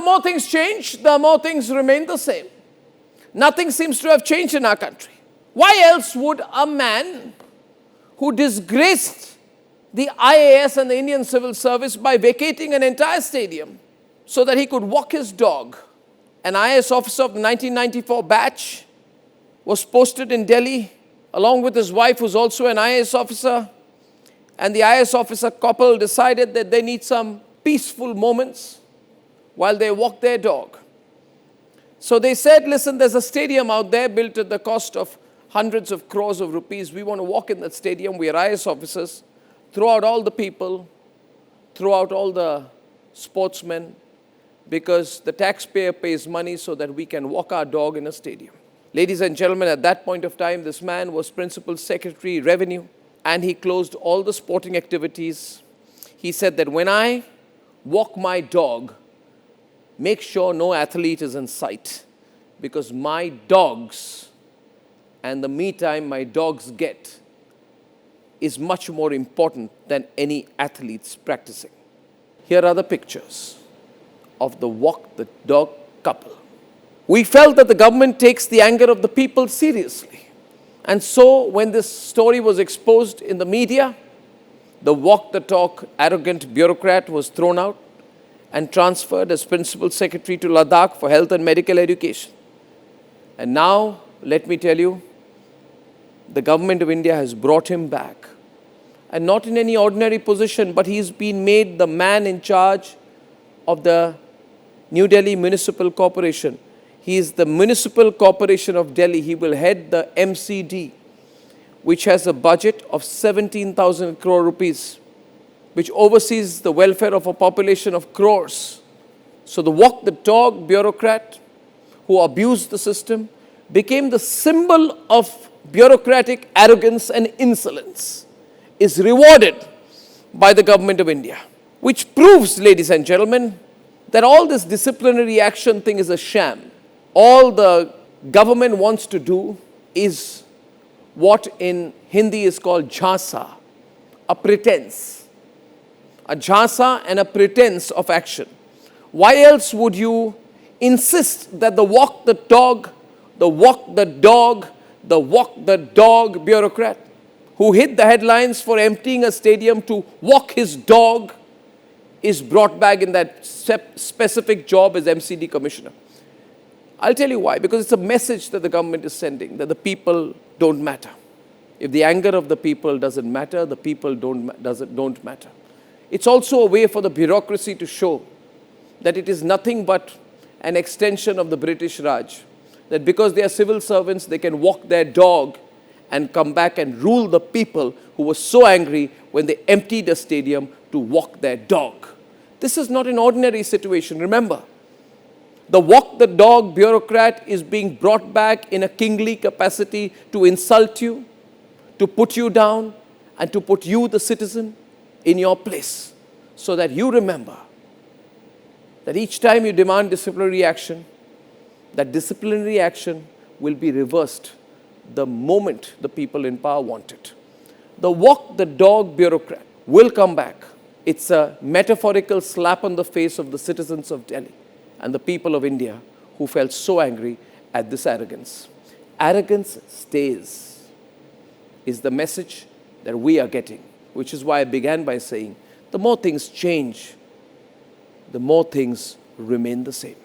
more things change, the more things remain the same. Nothing seems to have changed in our country. Why else would a man who disgraced the IAS and the Indian Civil Service by vacating an entire stadium so that he could walk his dog, an IAS officer of the 1994 batch, was posted in Delhi along with his wife, who's also an IAS officer, and the IAS officer couple decided that they need some peaceful moments while they walk their dog. So they said, listen, there's a stadium out there built at the cost of hundreds of crores of rupees. We want to walk in that stadium. We are IAS officers. Throw out all the people, throw out all the sportsmen, because the taxpayer pays money so that we can walk our dog in a stadium. Ladies and gentlemen, at that point of time, this man was Principal Secretary, Revenue, and he closed all the sporting activities. He said that when I walk my dog, make sure no athlete is in sight, because my dogs and the me time my dogs get is much more important than any athletes practicing. Here are the pictures of the walk the dog couple. We felt that the government takes the anger of the people seriously. And so when this story was exposed in the media, the walk the talk arrogant bureaucrat was thrown out and transferred as Principal Secretary to Ladakh for health and medical education. And now, let me tell you, the government of India has brought him back. And not in any ordinary position, but he's been made the man in charge of the New Delhi Municipal Corporation. He is the Municipal Corporation of Delhi. He will head the MCD, which has a budget of 17,000 crore rupees, which oversees the welfare of a population of crores. So the walk the dog bureaucrat who abused the system became the symbol of bureaucratic arrogance and insolence, is rewarded by the government of India, which proves, ladies and gentlemen, that all this disciplinary action thing is a sham. All the government wants to do is what in Hindi is called jhasa, a pretense. A jhasa and a pretense of action. Why else would you insist that the walk the dog, the walk the dog, the walk the dog bureaucrat who hit the headlines for emptying a stadium to walk his dog is brought back in that specific job as MCD commissioner? I'll tell you why. Because it's a message that the government is sending, that the people don't matter. If the anger of the people doesn't matter, the people don't matter. It's also a way for the bureaucracy to show that it is nothing but an extension of the British Raj. That because they are civil servants, they can walk their dog and come back and rule the people who were so angry when they emptied a stadium to walk their dog. This is not an ordinary situation. Remember, the walk the dog bureaucrat is being brought back in a kingly capacity to insult you, to put you down, and to put you, the citizen, in your place, so that you remember that each time you demand disciplinary action, that disciplinary action will be reversed the moment the people in power want it. The walk the dog bureaucrat will come back. It's a metaphorical slap on the face of the citizens of Delhi and the people of India who felt so angry at this arrogance. Arrogance stays, is the message that we are getting, which is why I began by saying, the more things change, the more things remain the same.